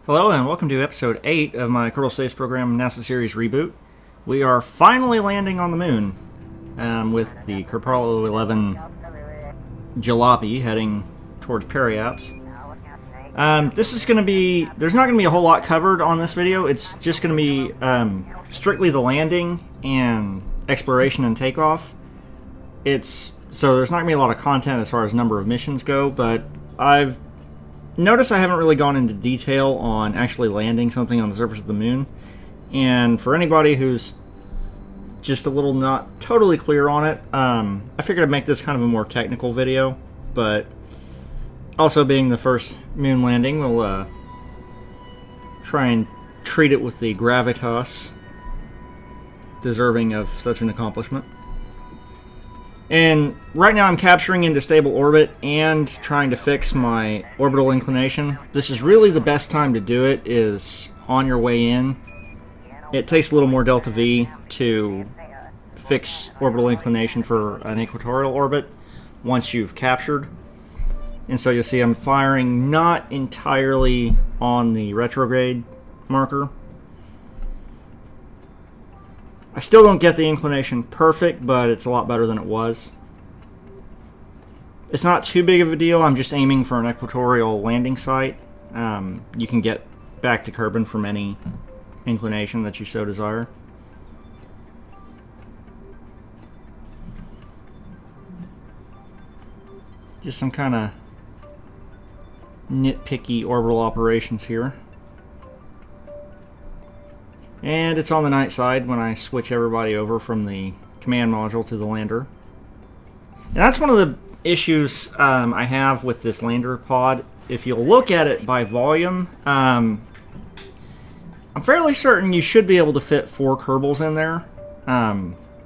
Hello and welcome to episode 8 of my Kerbal Space Program NASA Series Reboot. We are finally landing on the moon with the Kerpollo 11 Jalopy heading towards Periaps. This is going to be, there's not going to be a whole lot covered on this video. It's just going to be strictly the landing and exploration and takeoff. So there's not going to be a lot of content as far as number of missions go, but I've notice I haven't really gone into detail on actually landing something on the surface of the moon. And for anybody who's just a little not totally clear on it, I figured I'd make this kind of a more technical video. But also being the first moon landing, we'll try and treat it with the gravitas deserving of such an accomplishment. And right now I'm capturing into stable orbit and trying to fix my orbital inclination. This is really the best time to do it, is on your way in. It takes a little more delta V to fix orbital inclination for an equatorial orbit once you've captured. And so you'll see I'm firing not entirely on the retrograde marker. I still don't get the inclination perfect, but it's a lot better than it was. It's not too big of a deal. I'm just aiming for an equatorial landing site. You can get back to Kerbin from any inclination that you so desire. Just some kind of nitpicky orbital operations here. And it's on the night side when I switch everybody over from the command module to the lander. And that's one of the issues I have with this lander pod. If you'll look at it by volume, I'm fairly certain you should be able to fit 4 Kerbals in there,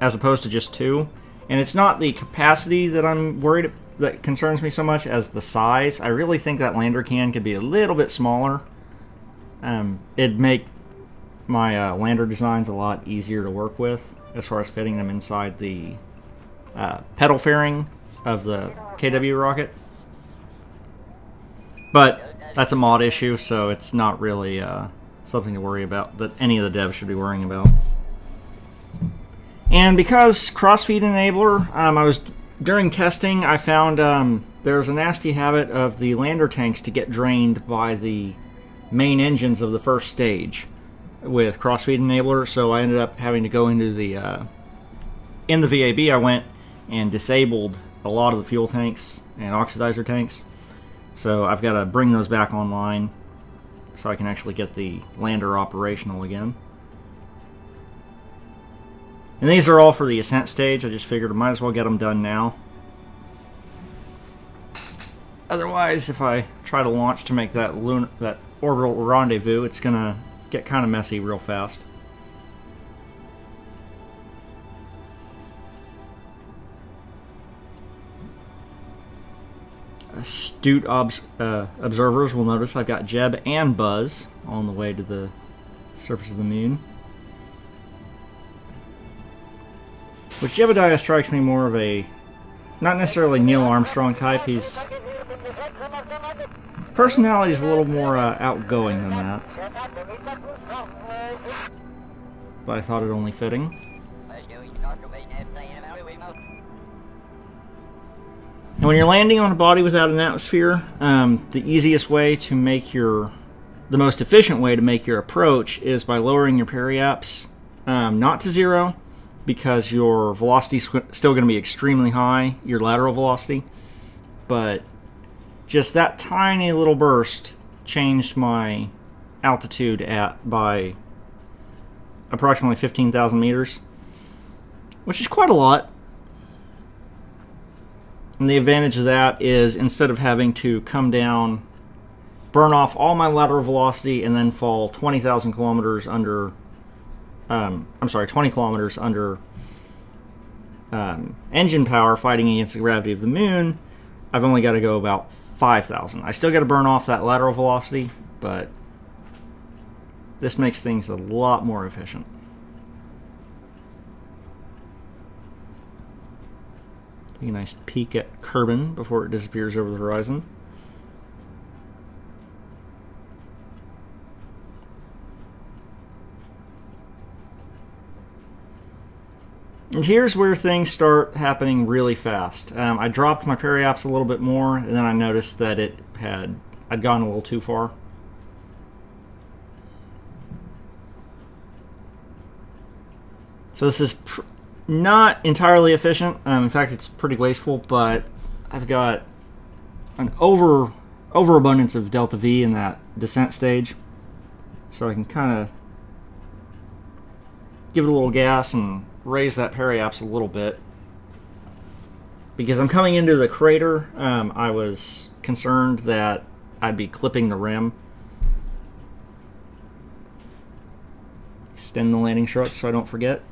as opposed to just 2. And it's not the capacity that I'm worried that concerns me so much as the size. I really think that lander can could be a little bit smaller. It'd make my lander designs a lot easier to work with as far as fitting them inside the pedal fairing of the KW rocket. But that's a mod issue, so it's not really something to worry about that any of the devs should be worrying about. And because crossfeed enabler, during testing I found there's a nasty habit of the lander tanks to get drained by the main engines of the first stage with crossfeed enabler, so I ended up having to go into the in the VAB. I went and disabled a lot of the fuel tanks and oxidizer tanks, so I've got to bring those back online so I can actually get the lander operational again. And these are all for the ascent stage. I just figured I might as well get them done now. Otherwise, if I try to launch to make that orbital rendezvous, it's gonna get kind of messy real fast. Astute observers will notice I've got Jeb and Buzz on the way to the surface of the moon. Which Jebediah strikes me more of a, not necessarily Neil Armstrong type. His personality is a little more outgoing than that. But I thought it only fitting. And when you're landing on a body without an atmosphere, the easiest way to make the most efficient way to make your approach is by lowering your periaps, not to 0, because your velocity is still going to be extremely high, your lateral velocity, but just that tiny little burst changed my altitude by approximately 15,000 meters, which is quite a lot. And the advantage of that is, instead of having to come down, burn off all my lateral velocity, and then fall 20,000 kilometers under, 20 kilometers under engine power fighting against the gravity of the moon, I've only got to go about 5,000. I still got to burn off that lateral velocity, but this makes things a lot more efficient. Take a nice peek at Kerbin before it disappears over the horizon. And here's where things start happening really fast. I dropped my periaps a little bit more, and then I noticed that I'd gone a little too far. So this is not entirely efficient. In fact, it's pretty wasteful, but I've got an overabundance of delta V in that descent stage, so I can kind of give it a little gas and raise that periaps a little bit. Because I'm coming into the crater, I was concerned that I'd be clipping the rim. Extend the landing struts so I don't forget.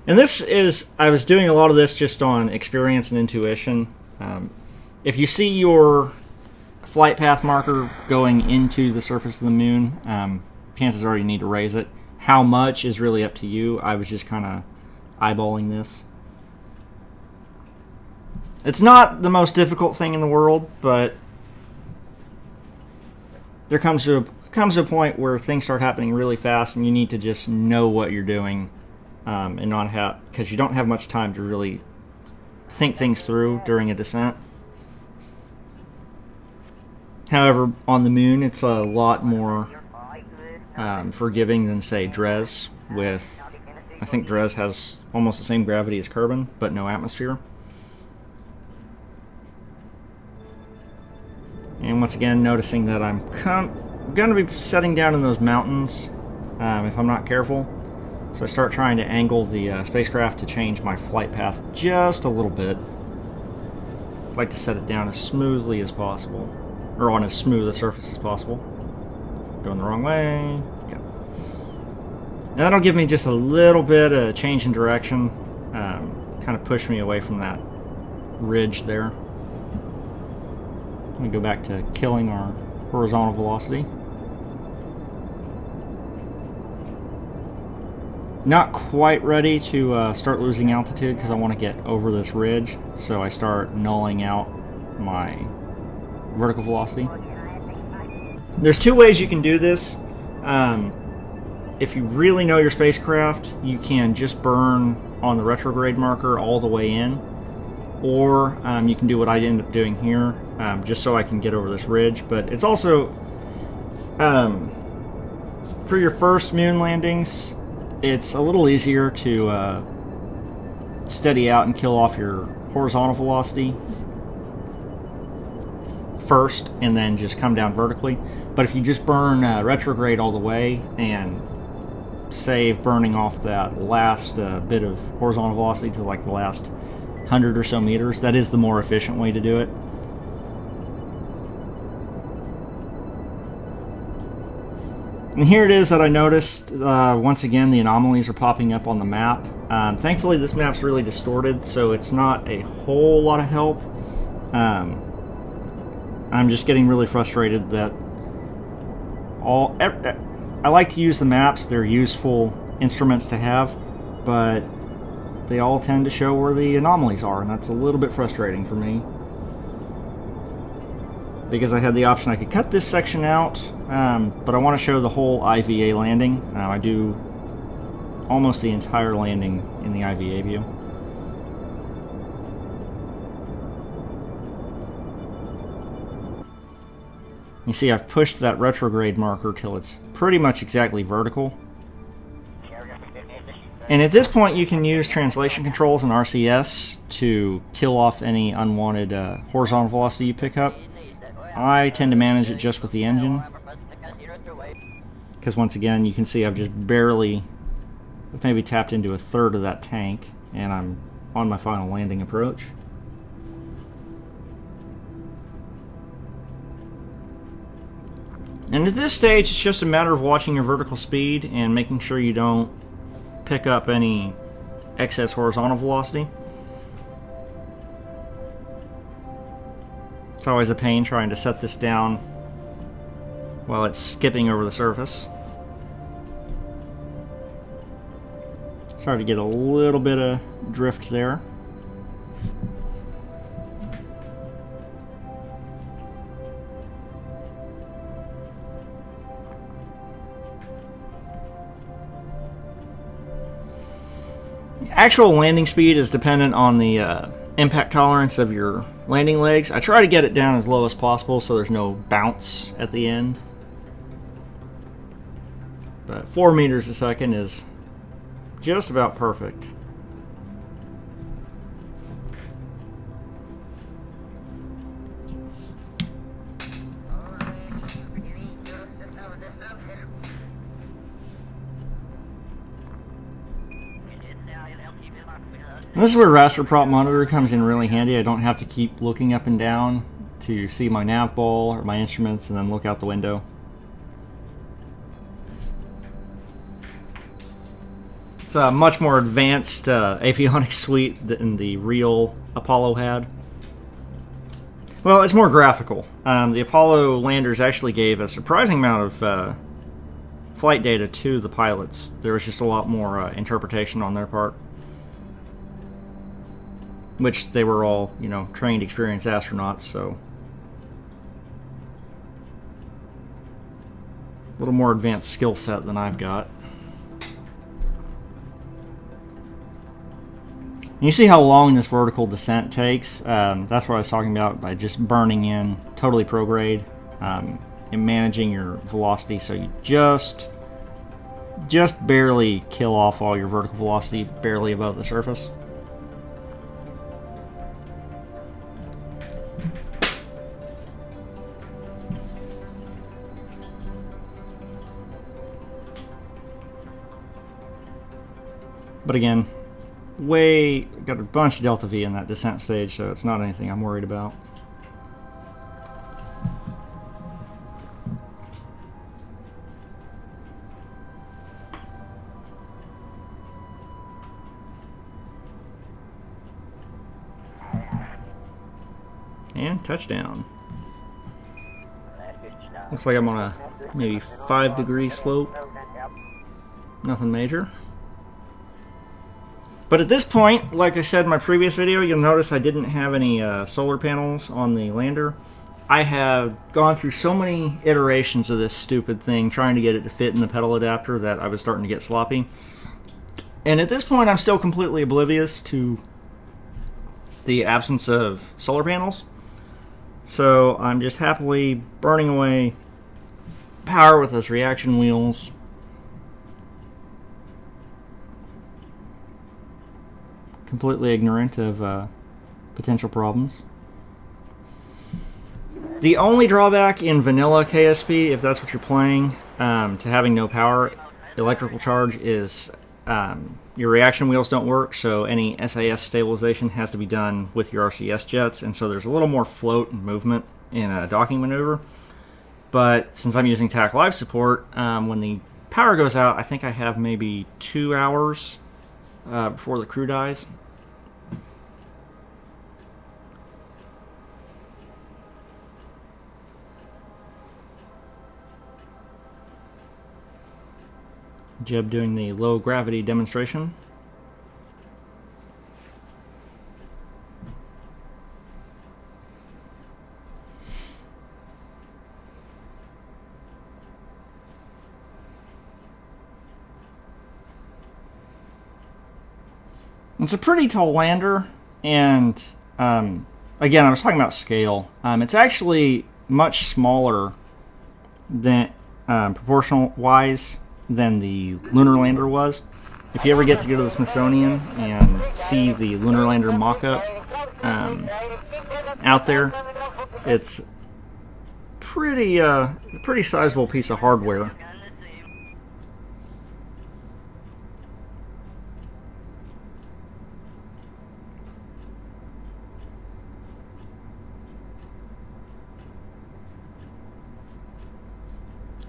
And I was doing a lot of this just on experience and intuition. If you see your flight path marker going into the surface of the moon, chances are you need to raise it. How much is really up to you. I was just kind of eyeballing this. It's not the most difficult thing in the world, but there comes to a point where things start happening really fast, and you need to just know what you're doing. And not have, because you don't have much time to really think things through during a descent. However, on the moon, it's a lot more forgiving than, say, Dres. I think Dres has almost the same gravity as Kerbin, but no atmosphere. And once again, noticing that I'm going to be setting down in those mountains if I'm not careful. So I start trying to angle the spacecraft to change my flight path just a little bit. I'd like to set it down as smoothly as possible, or on as smooth a surface as possible. Going the wrong way. Yeah. And that'll give me just a little bit of change in direction, kind of push me away from that ridge there. Let me go back to killing our horizontal velocity. Not quite ready to start losing altitude because I want to get over this ridge, so I start nulling out my vertical velocity. There's two ways you can do this. If you really know your spacecraft, you can just burn on the retrograde marker all the way in, or you can do what I end up doing here, just so I can get over this ridge. But it's also, for your first moon landings, it's a little easier to steady out and kill off your horizontal velocity first and then just come down vertically. But if you just burn retrograde all the way and save burning off that last bit of horizontal velocity to like the last 100 or so meters, that is the more efficient way to do it. And here it is that I noticed, once again, the anomalies are popping up on the map. Thankfully, this map's really distorted, so it's not a whole lot of help. I'm just getting really frustrated that I like to use the maps. They're useful instruments to have, but they all tend to show where the anomalies are, and that's a little bit frustrating for me. Because I had the option, I could cut this section out, but I want to show the whole IVA landing. I do almost the entire landing in the IVA view. You see I've pushed that retrograde marker till it's pretty much exactly vertical. And at this point you can use translation controls and RCS to kill off any unwanted horizontal velocity you pick up. I tend to manage it just with the engine, because once again you can see I've just barely, maybe tapped into a third of that tank, and I'm on my final landing approach. And at this stage it's just a matter of watching your vertical speed and making sure you don't pick up any excess horizontal velocity. It's always a pain trying to set this down while it's skipping over the surface. Sorry to get a little bit of drift there. actual landing speed is dependent on the impact tolerance of your landing legs. I try to get it down as low as possible so there's no bounce at the end. But 4 meters a second is just about perfect. This is where raster prop monitor comes in really handy. I don't have to keep looking up and down to see my nav ball or my instruments and then look out the window. It's a much more advanced avionics suite than the real Apollo had. Well, it's more graphical. The Apollo landers actually gave a surprising amount of flight data to the pilots. There was just a lot more interpretation on their part. Which they were all, you know, trained, experienced astronauts, so a little more advanced skill set than I've got. And you see how long this vertical descent takes? That's what I was talking about by just burning in totally prograde and managing your velocity so you just barely kill off all your vertical velocity barely above the surface. But again, got a bunch of delta V in that descent stage, so it's not anything I'm worried about. And touchdown. Looks like I'm on a maybe 5-degree slope. Nothing major. But at this point, like I said in my previous video, you'll notice I didn't have any solar panels on the lander. I have gone through so many iterations of this stupid thing trying to get it to fit in the pedal adapter that I was starting to get sloppy. And at this point, I'm still completely oblivious to the absence of solar panels. So I'm just happily burning away power with those reaction wheels. Completely ignorant of potential problems. The only drawback in vanilla KSP, if that's what you're playing, to having no power, electrical charge, is your reaction wheels don't work, so any SAS stabilization has to be done with your RCS jets, and so there's a little more float and movement in a docking maneuver. But since I'm using TAC Live support, when the power goes out, I think I have maybe 2 hours before the crew dies. Jeb doing the low gravity demonstration. It's a pretty tall lander, and again, I was talking about scale. It's actually much smaller than proportional-wise than the lunar lander was. If you ever get to go to the Smithsonian and see the lunar lander mock-up out there, it's pretty sizable piece of hardware.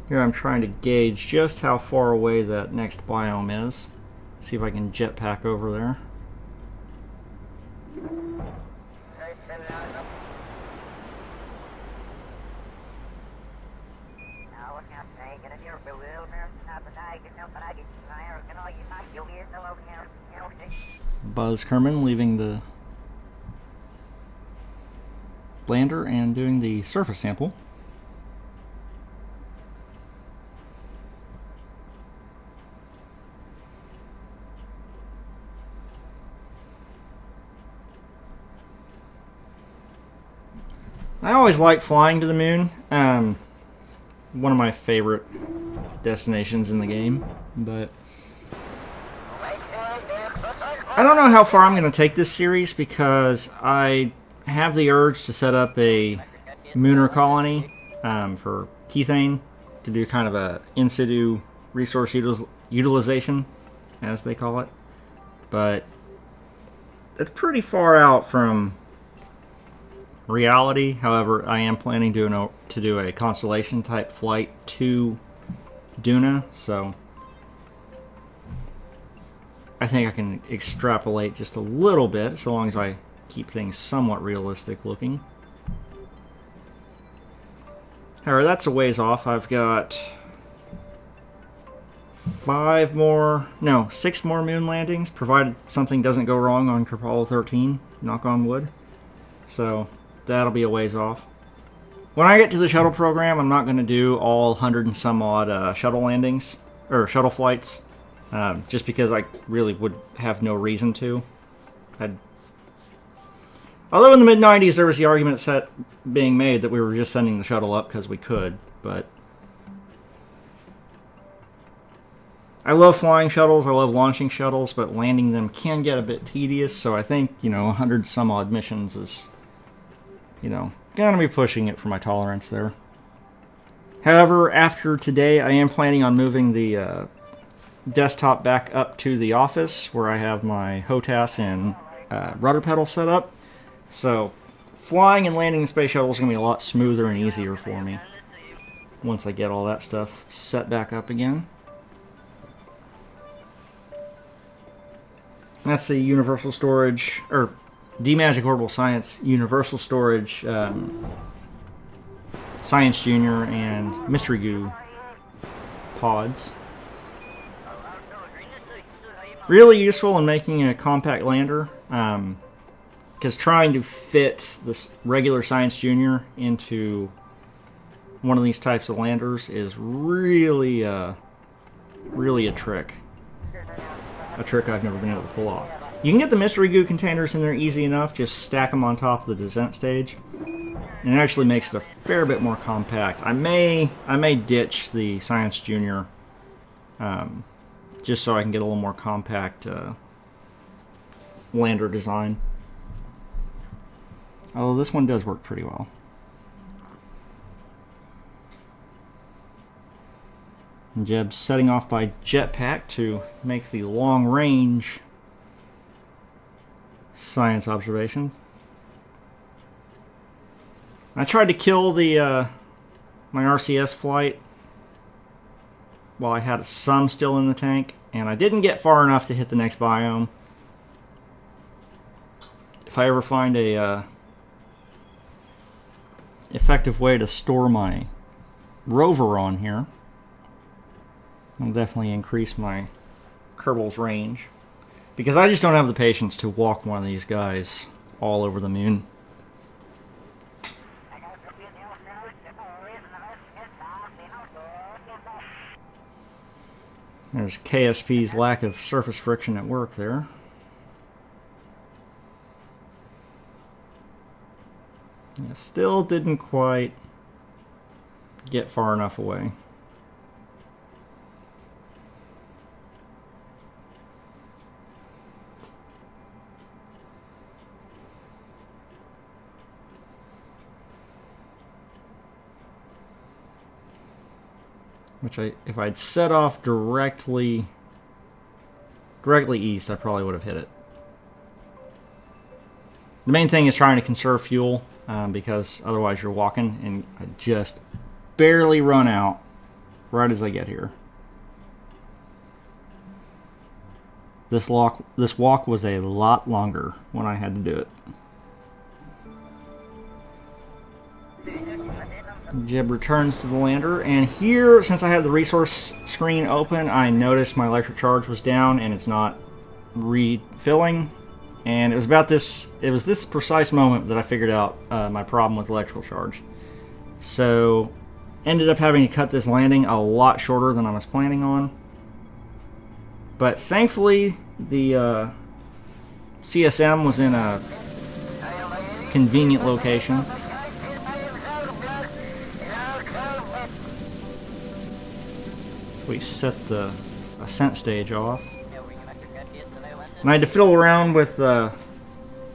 Here I'm trying to gauge just how far away that next biome is. See if I can jetpack over there. Buzz Kerman leaving the lander and doing the surface sample. I always like flying to the moon. One of my favorite destinations in the game, but I don't know how far I'm going to take this series because I have the urge to set up a Munar colony for Kethane to do kind of a in situ resource utilization, as they call it. But it's pretty far out from reality. However, I am planning to do a constellation type flight to Duna, so I think I can extrapolate just a little bit, so long as I keep things somewhat realistic looking. However, that's a ways off. I've got 6 more moon landings, provided something doesn't go wrong on Kerpollo 13, knock on wood. So that'll be a ways off. When I get to the shuttle program, I'm not going to do all 100 and some odd shuttle landings, or shuttle flights, just because I really would have no reason to. Although in the mid-90s there was the argument being made that we were just sending the shuttle up because we could, but I love flying shuttles, I love launching shuttles, but landing them can get a bit tedious, so I think, 100 some odd missions is, gonna be pushing it for my tolerance there. However, after today, I am planning on moving the desktop back up to the office where I have my HOTAS and rudder pedal set up. So, flying and landing the space shuttle is going to be a lot smoother and easier for me once I get all that stuff set back up again. And that's the Universal Storage, or D-Magic Orbital Science Universal Storage Science Junior and Mystery Goo pods. Really useful in making a compact lander, because trying to fit this regular Science Junior into one of these types of landers is really a trick. A trick I've never been able to pull off. You can get the Mystery Goo containers in there easy enough, just stack them on top of the descent stage. And it actually makes it a fair bit more compact. I may ditch the Science Junior, just so I can get a little more compact lander design. Although this one does work pretty well. And Jeb's setting off by jetpack to make the long-range science observations. I tried to kill the my RCS flight while I had some still in the tank, and I didn't get far enough to hit the next biome. If I ever find a effective way to store my rover on here, I'll definitely increase my Kerbal's range, because I just don't have the patience to walk one of these guys all over the moon. There's KSP's lack of surface friction at work there. Yeah, still didn't quite get far enough away. Which if I'd set off directly east, I probably would have hit it. The main thing is trying to conserve fuel, because otherwise you're walking, and I just barely run out right as I get here. This walk was a lot longer when I had to do it. Jeb returns to the lander, and here, since I have the resource screen open, I noticed my electric charge was down and it's not refilling. And it was this precise moment that I figured out my problem with electrical charge. So, ended up having to cut this landing a lot shorter than I was planning on. But thankfully, the CSM was in a convenient location. We set the ascent stage off. And I had to fiddle around with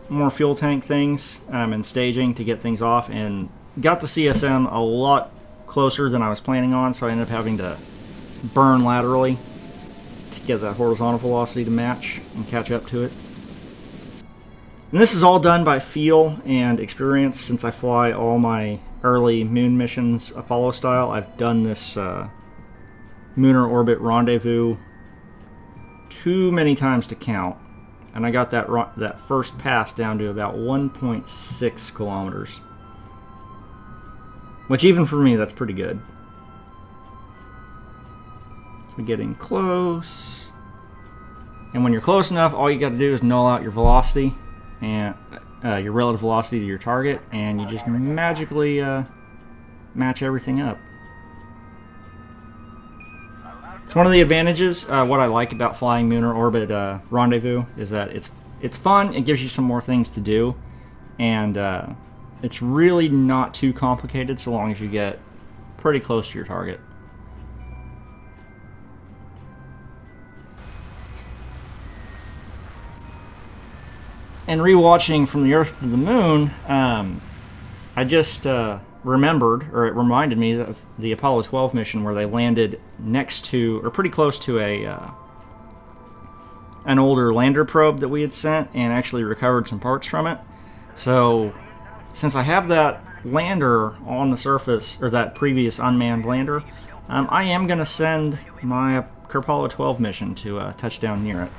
more fuel tank things and staging to get things off, and got the CSM a lot closer than I was planning on, so I ended up having to burn laterally to get that horizontal velocity to match and catch up to it. And this is all done by feel and experience. Since I fly all my early moon missions Apollo style, I've done this lunar orbit rendezvous too many times to count, and I got that first pass down to about 1.6 kilometers, which even for me, that's pretty good. We're getting close, and when you're close enough, all you got to do is null out your velocity and your relative velocity to your target, and you just magically match everything up. So one of the advantages, what I like about flying lunar orbit rendezvous, is that it's fun. It gives you some more things to do, and it's really not too complicated so long as you get pretty close to your target. And rewatching From the Earth to the Moon, I just remembered, or it reminded me of the Apollo 12 mission where they landed next to, or pretty close to, an older lander probe that we had sent, and actually recovered some parts from it. So since I have that lander on the surface, or that previous unmanned lander, I am going to send my Kerpollo 12 mission to touch down near it.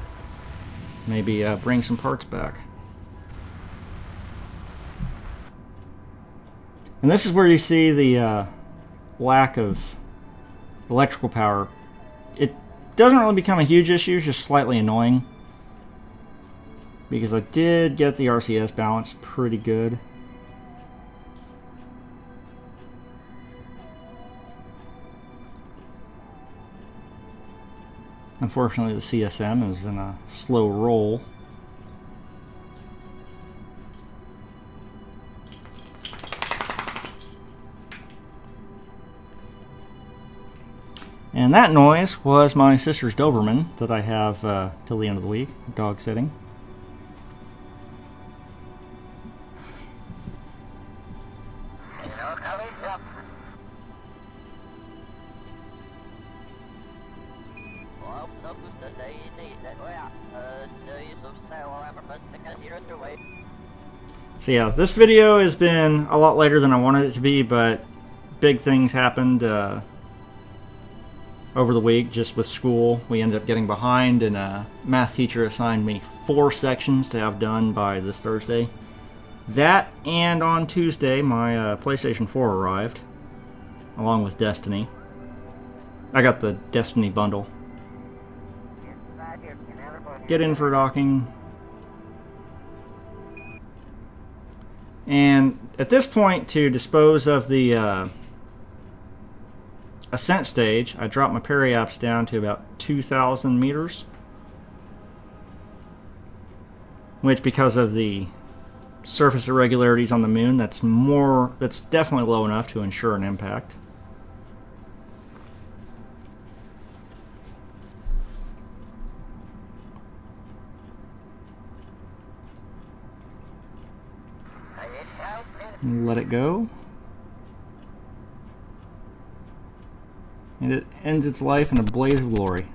Maybe bring some parts back. And this is where you see the lack of electrical power. It doesn't really become a huge issue, it's just slightly annoying, because I did get the RCS balance pretty good. Unfortunately, the CSM is in a slow roll. And that noise was my sister's Doberman that I have till the end of the week, dog sitting. So yeah, this video has been a lot later than I wanted it to be, but big things happened over the week just with school. We ended up getting behind, and a math teacher assigned me 4 sections to have done by this Thursday. That, and on Tuesday my PlayStation 4 arrived, along with Destiny. I got the Destiny bundle. Get in for docking. And at this point, to dispose of the ascent stage, I dropped my periaps down to about 2,000 meters, which, because of the surface irregularities on the moon, that's definitely low enough to ensure an impact. Let it go. And it ends its life in a blaze of glory.